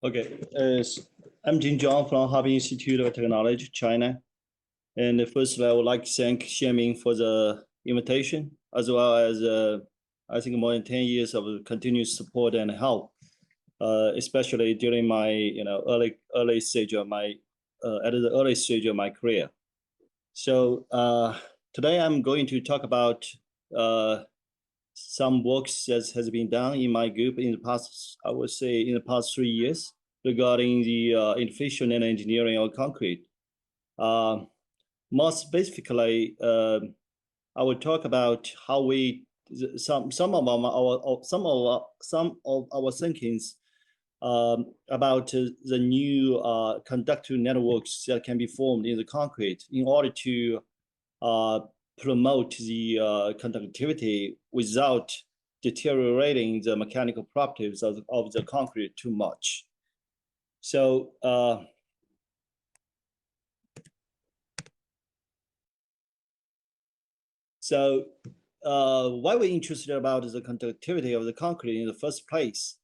Okay, I'm Zhong from Harbin Institute of Technology, China. And firstly, I would like to thank Xianming for the invitation, as well as I think more than 10 years of continuous support and help, especially during my early stage of my at the early stage of my career. So today I'm going to talk about some works that has been done in my group in the past, I would say in the past 3 years regarding the artificial nanoengineering of concrete. More specifically, I will talk about how we some of our thinkings about the new conductive networks that can be formed in the concrete in order to promote the conductivity without deteriorating the mechanical properties of the concrete too much. So why we're interested about the conductivity of the concrete in the first place?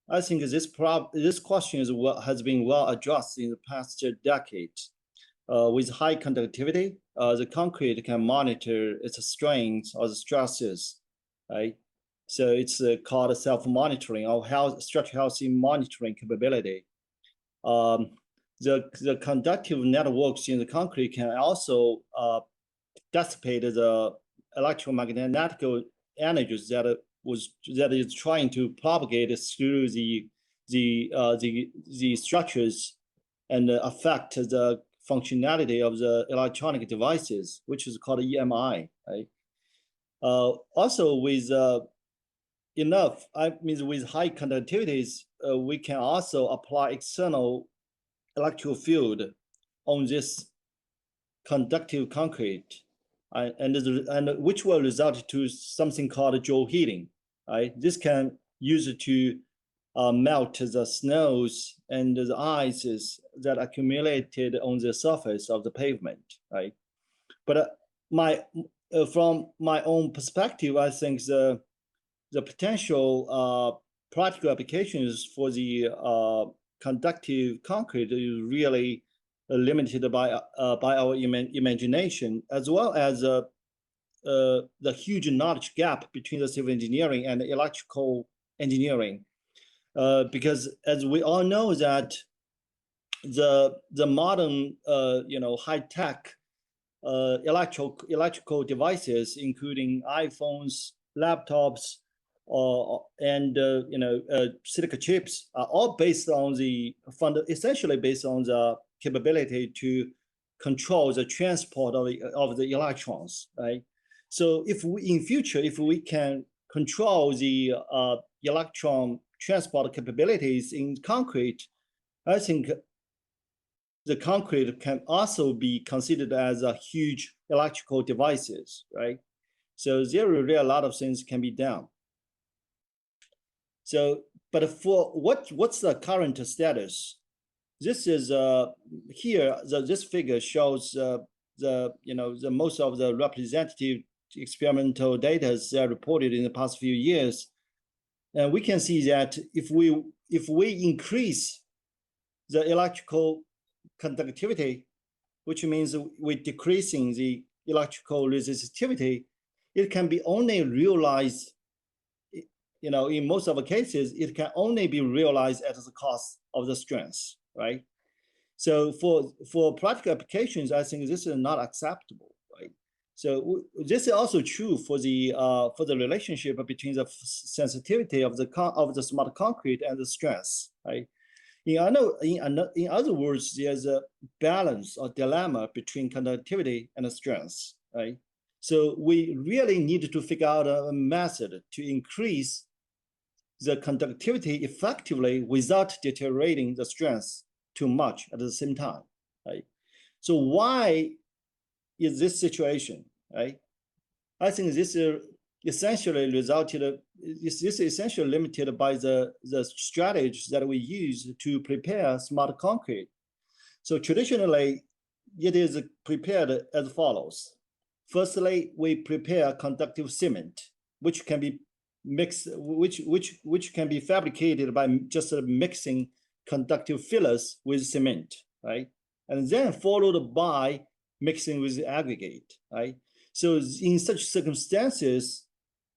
I think this question has been well addressed in the past decade. With high conductivity, the concrete can monitor its strains or the stresses, right? So it's called self-monitoring or structural health monitoring capability. The conductive networks in the concrete can also dissipate the electromagnetic energies that is trying to propagate through the structures and affect the functionality of the electronic devices, which is called EMI. Right? Also, with with high conductivities, we can also apply external electrical field on this conductive concrete, and which will result to something called Joule heating. Right? This can use it to melt the snows and the ices that accumulated on the surface of the pavement, right? But from my own perspective, I think the potential practical applications for the conductive concrete is really limited by our imagination, as well as the huge knowledge gap between the civil engineering and the electrical engineering. Because as we all know that the modern high-tech electrical devices, including iPhones, laptops, and silicon chips, are all based on essentially based on the capability to control the transport of the electrons, right? So if we can control the electron transport capabilities in concrete, I think the concrete can also be considered as a huge electrical devices, right? So there are really a lot of things can be done. So, but for what's the current status? This is here. This figure shows the most of the representative experimental data that are reported in the past few years. And we can see that if we increase the electrical conductivity, which means we're decreasing the electrical resistivity, it can be only realized, in most of the cases, it can only be realized at the cost of the strength, right? So for practical applications, I think this is not acceptable, right? So this is also true for the relationship between the sensitivity of the smart concrete and the stress, right? In other words, there's a balance or dilemma between conductivity and the stress, right? So we really need to figure out a method to increase the conductivity effectively without deteriorating the strength too much at the same time, right? So why is this situation, right? I think this is essentially limited by the strategies that we use to prepare smart concrete. So traditionally, it is prepared as follows. Firstly, we prepare conductive cement, which can be mixed, which can be fabricated by just mixing conductive fillers with cement, right? And then followed by mixing with the aggregate, right? So in such circumstances,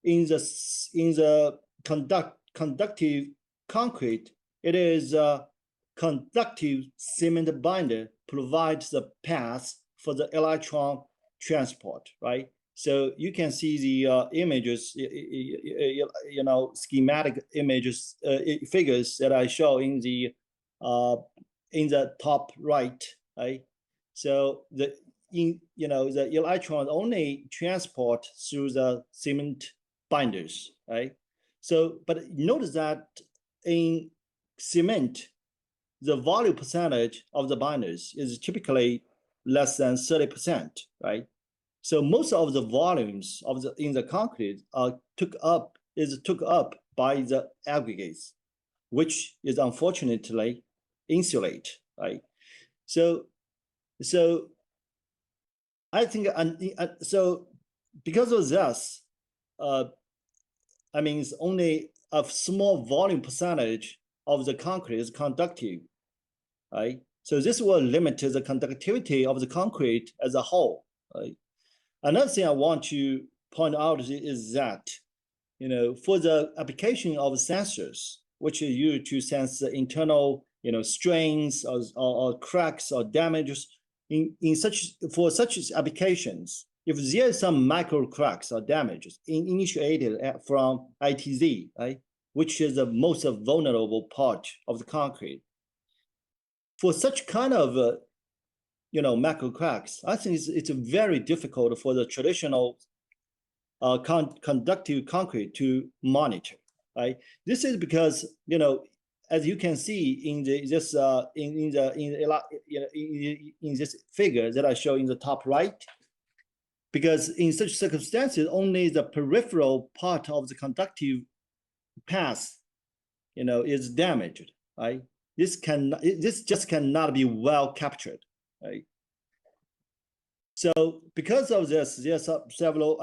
in the conductive concrete, it is a conductive cement binder provides the path for the electron transport, right? So you can see the images, schematic images, figures that I show in the top right, right? So the electron only transport through the cement binders, right? So, but notice that in cement, the volume percentage of the binders is typically less than 30%, right? So most of the volumes of in the concrete are took up by the aggregates, which is unfortunately insulate, right? So I think, so because of this, I mean, it's only a small volume percentage of the concrete is conductive, right? So this will limit the conductivity of the concrete as a whole, right? Another thing I want to point out is that, for the application of sensors, which are used to sense the internal, strains or cracks or damages, for such applications, if there is some micro cracks or damages initiated from ITZ, right, which is the most vulnerable part of the concrete, for such kind of macro cracks, I think it's very difficult for the traditional conductive concrete to monitor, right? This is because, as you can see in this figure that I show in the top right, because in such circumstances, only the peripheral part of the conductive path, is damaged, right? This just cannot be well captured, right? So because of this, there's several,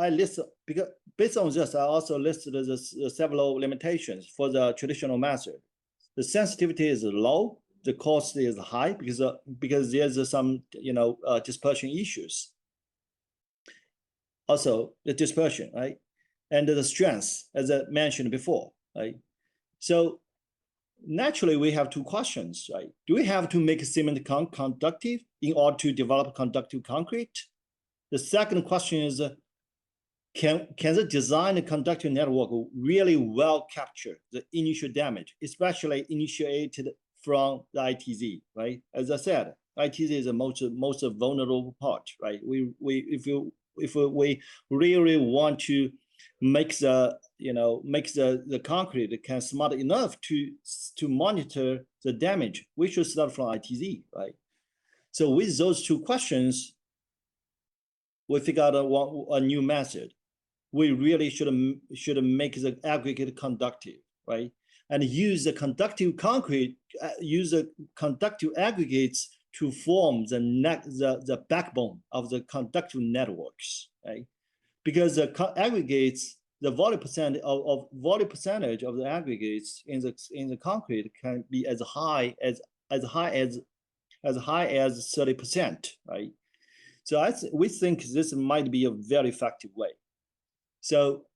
because based on this, I also listed the several limitations for the traditional method. The sensitivity is low, the cost is high because there's some, dispersion issues. Also the dispersion, right? And the strength, as I mentioned before, right? So naturally, we have two questions, right? Do we have to make cement conductive in order to develop conductive concrete? The second question is, can the design and conductive network really well capture the initial damage, especially initiated from the ITZ, right? As I said, ITZ is the most vulnerable part, right? If we really want to make the concrete can smart enough to monitor the damage, we should start from ITZ, right? So with those two questions, we figure out a new method. We really should make the aggregate conductive, right? And use the conductive concrete, use the conductive aggregates to form the backbone of the conductive networks, right? Because the aggregates, the volume percentage of the aggregates in the concrete can be as high as 30%, right? So we think this might be a very effective way. So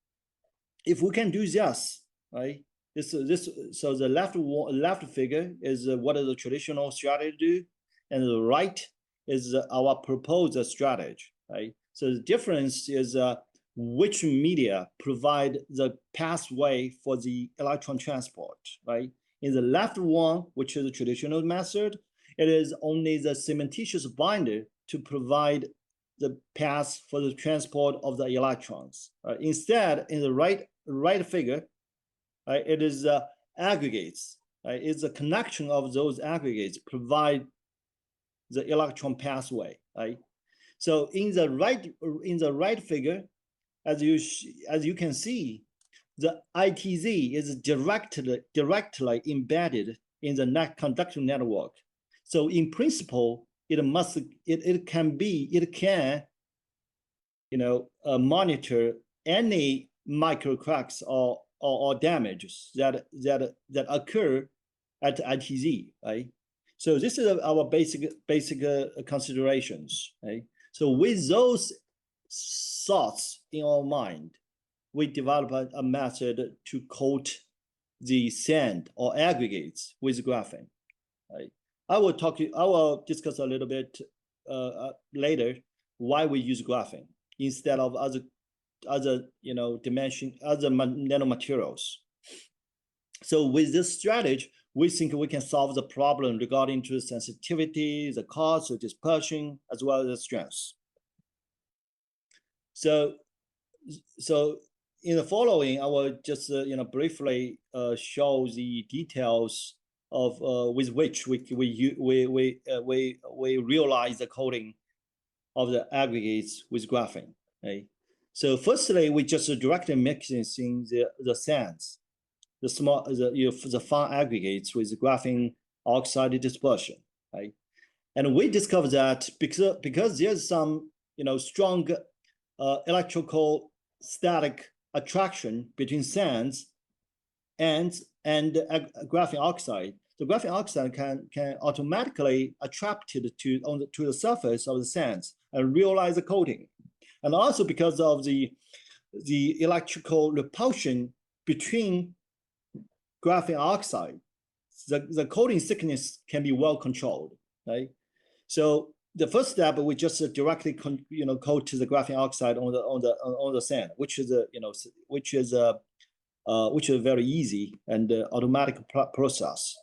if we can do this, right? So the left figure is what is the traditional strategy do, and the right is our proposed strategy, right? So the difference is which media provide the pathway for the electron transport, right? In the left one, which is the traditional method, it is only the cementitious binder to provide the path for the transport of the electrons. Instead, in the right figure, it is aggregates. It's a connection of those aggregates provide the electron pathway. Right. So in the right figure, as you can see, the ITZ is directly embedded in the conductive network. So in principle, it can monitor any micro cracks or damages that occur at ITZ, right? So this is our basic considerations, right? So with those thoughts in our mind, we develop a method to coat the sand or aggregates with graphene, right? I will discuss a little bit later why we use graphene instead of other nanomaterials. So with this strategy, we think we can solve the problem regarding to sensitivity, the cost, the dispersion, as well as the strength. So in the following, I will just briefly show the details of with which we realize the coating of the aggregates with graphene. Right? So firstly, we just directly mixing the sands, the fine aggregates with graphene oxide dispersion, right? And we discovered that because there's some strong electrical static attraction between sands and graphene oxide. The graphene oxide can automatically attracted to the surface of the sands and realize the coating, and also because of the electrical repulsion between graphene oxide, the coating thickness can be well controlled, right? So the first step, we just directly coat to the graphene oxide on the sand, which is very easy and automatic process.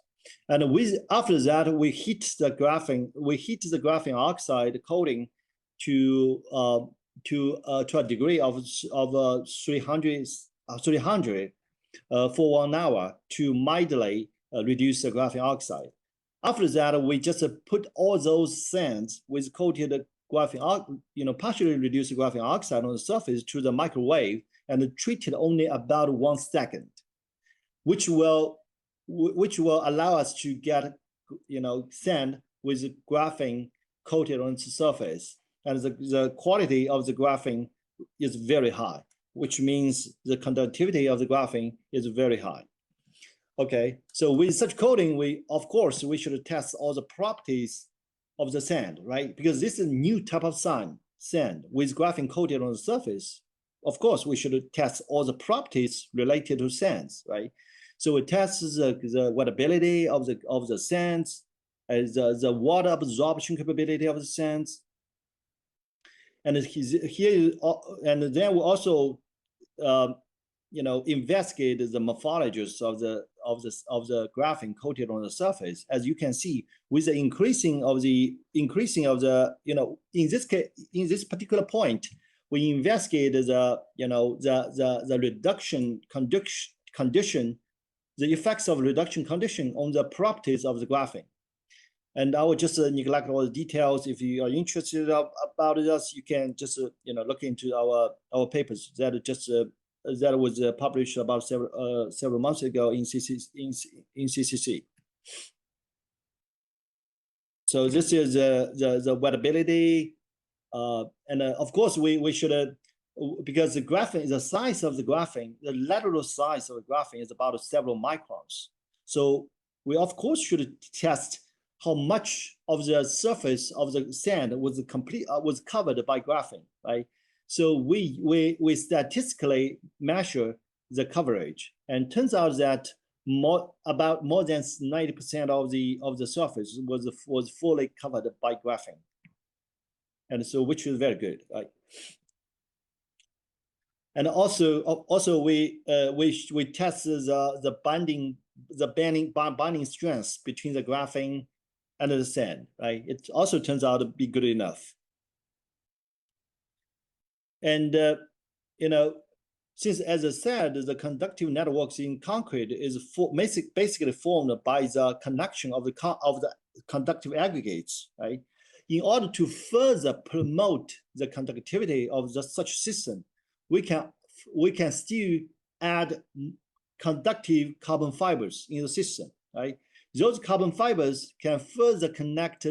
And after that, we heat the graphene oxide coating to a degree of 300 for 1 hour to mildly reduce the graphene oxide. After that, we just put all those sands with coated graphene, partially reduced graphene oxide on the surface to the microwave and treat it only about 1 second, which will allow us to get sand with graphene coated on the surface, and the quality of the graphene is very high, which means the conductivity of the graphene is very high. Okay, so with such coating, of course we should test all the properties of the sand, right? Because this is a new type of sand with graphene coated on the surface. Of course, we should test all the properties related to sands, right? So we test the wearability of the sands, the water absorption capability of the sands, and here, and then we also investigate the morphologies of the graphene coated on the surface. As you can see, with the increasing of the in this case, in this particular point, we investigate the reduction condition, the effects of reduction condition on the properties of the graphene. And I will just neglect all the details. If you are interested about this, you can just look into our papers that was published about several months ago in CCC. So this is the wearability, and of course we should, because the graphene, the size of the graphene, the lateral size of the graphene is about several microns. So we of course should test how much of the surface of the sand was covered by graphene, right? So we statistically measure the coverage, and turns out that more than 90% of the surface was fully covered by graphene, and so which is very good, right? And also we test the binding strength between the graphene and the sand, right? It also turns out to be good enough. And since, as I said, the conductive networks in concrete is basically formed by the connection of the conductive aggregates, right? In order to further promote the conductivity of such system, we can still add conductive carbon fibers in the system, right? Those carbon fibers can further connect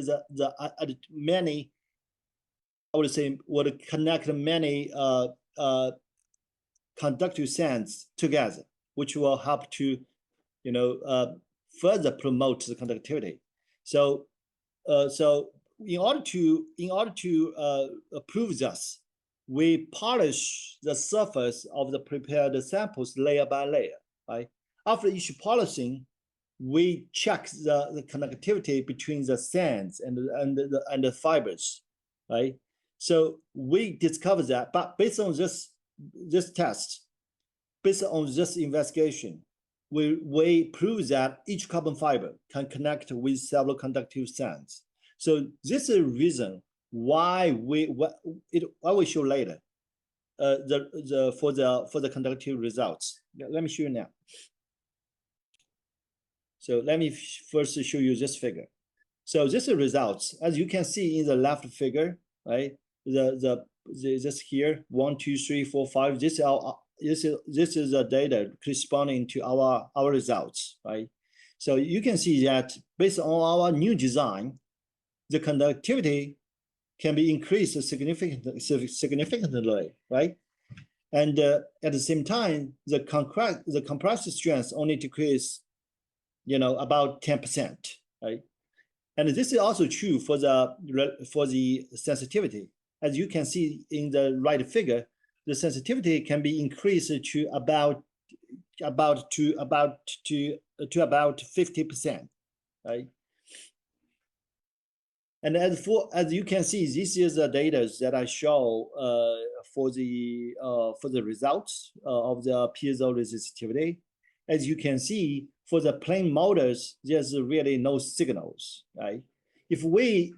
many, I would say, connect many conductive sands together, which will help to, further promote the conductivity. So, so in order to prove this, we polish the surface of the prepared samples layer by layer, right? After each polishing, we check the conductivity between the sands and the fibers, right? So we discovered that, but based on this test, based on this investigation, we prove that each carbon fiber can connect with several conductive sands. So this is the reason why I will show later for the conductive results. Let me show you now. So let me first show you this figure. So this is results, as you can see in the left figure, right? This here 1, 2, 3, 4, 5. This is the data corresponding to our results, right? So you can see that based on our new design, the conductivity can be increased significantly, right? And at the same time, the compressive strength only decrease, about 10%, right? And this is also true for the sensitivity. As you can see in the right figure, the sensitivity can be increased to about 50%, right? And as you can see, this is the data that I show for the results of the piezoresistivity. As you can see, for the plain motors, there's really no signals, right? If we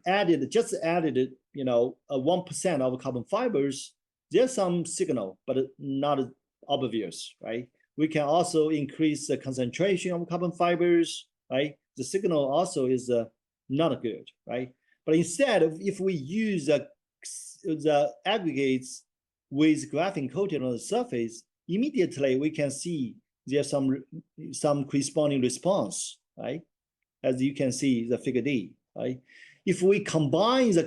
just added, 1% of carbon fibers, there's some signal, but not obvious, right? We can also increase the concentration of carbon fibers, right? The signal also is not good, right? But instead, if we use the aggregates with graphene coated on the surface, immediately we can see there's some corresponding response, right? As you can see, the figure D, right? If we combine the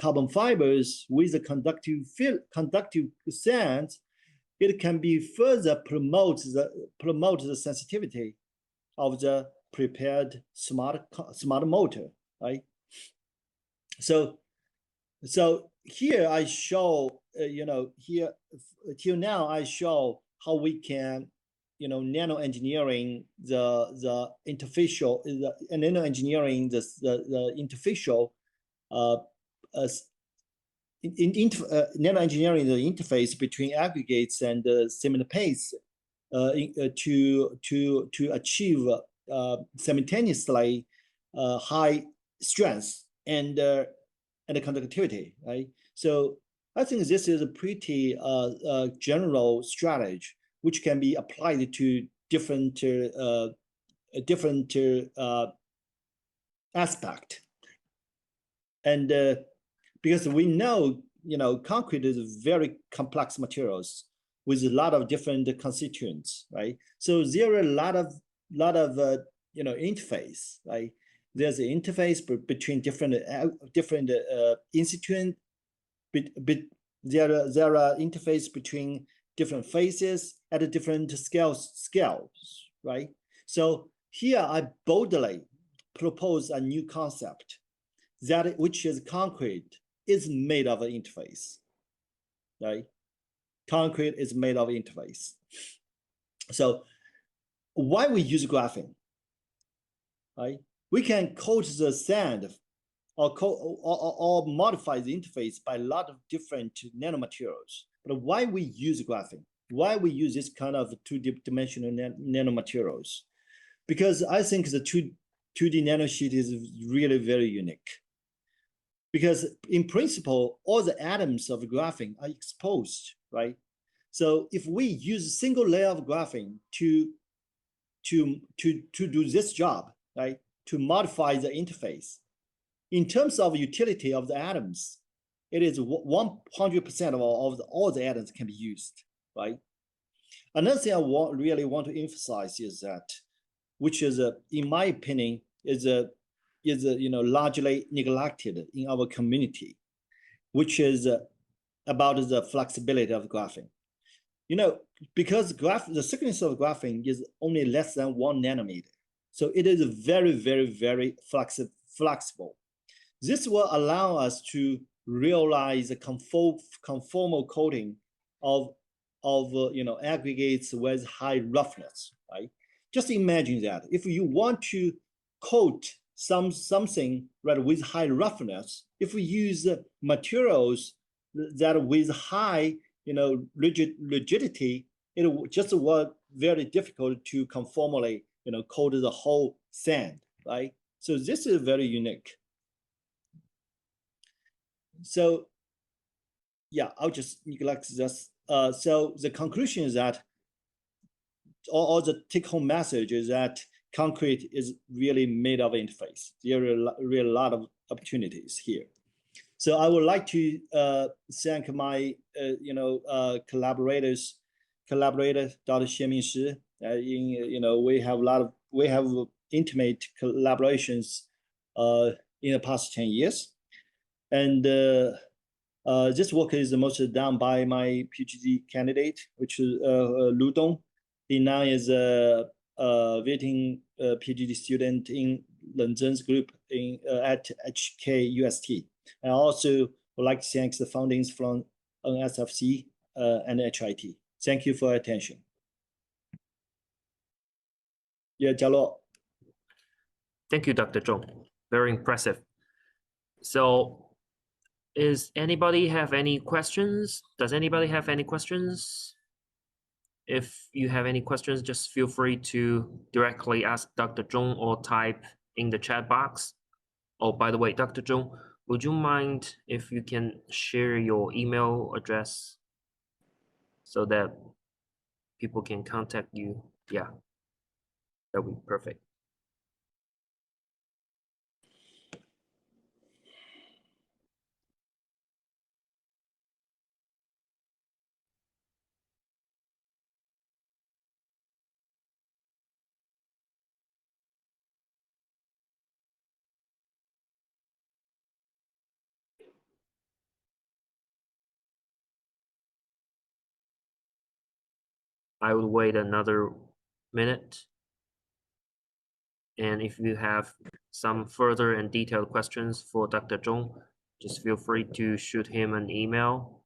carbon fibers with the conductive sands, it can be further promote the sensitivity of the prepared smart motor, right? So here I show, here till now I show how we can, nano engineering the interfacial, nano engineering the interfacial, nano engineering the interface between aggregates and cement paste to achieve simultaneously high strength and the conductivity, right? So I think this is a pretty general strategy which can be applied to different aspect. And because we know, concrete is very complex materials with a lot of different constituents, right? So there are a lot of interface, right? There's an interface between different instituents. There are interface between different phases at different scales, right? So here I boldly propose a new concept which is concrete is made of an interface, right? Concrete is made of interface. So why we use graphene, right? We can coat the sand or modify the interface by a lot of different nanomaterials. But why we use graphene? Why we use this kind of two-dimensional nanomaterials? Because I think the 2D nanosheet is really very unique. Because in principle, all the atoms of graphene are exposed, right? So if we use a single layer of graphene to do this job, right? To modify the interface, in terms of utility of the atoms, it is 100% of all the atoms can be used, right? Another thing I really want to emphasize is that, which is, in my opinion, is largely neglected in our community, which is about the flexibility of graphene. Because the thickness of graphene is only less than 1 nanometer. So it is very, very, very flexible. This will allow us to realize a conformal coating of aggregates with high roughness, right? Just imagine that if you want to coat something right with high roughness, if we use materials that with high rigidity, it just was very difficult to conformally coat the whole sand, right? So this is very unique. So yeah, I'll just neglect this. So the conclusion is that all the take-home message is that concrete is really made of interface. There are really a lot of opportunities here. So I would like to thank my collaborator Dr. Xianming Shi. We have intimate collaborations in the past 10 years, and this work is mostly done by my PhD candidate, which is Lu Dong. He now is a visiting PhD student in Len Zhen's group at HKUST. I also would like to thank the foundings from NSFC and HIT. Thank you for your attention. Yeah, Jialo. Thank you, Dr. Zhong. Very impressive. So, does anybody have any questions? If you have any questions, just feel free to directly ask Dr. Zhong or type in the chat box. Oh, by the way, Dr. Zhong, would you mind if you can share your email address so that people can contact you? Yeah, that would be perfect. I will wait another minute. And if you have some further and detailed questions for Dr. Zhong, just feel free to shoot him an email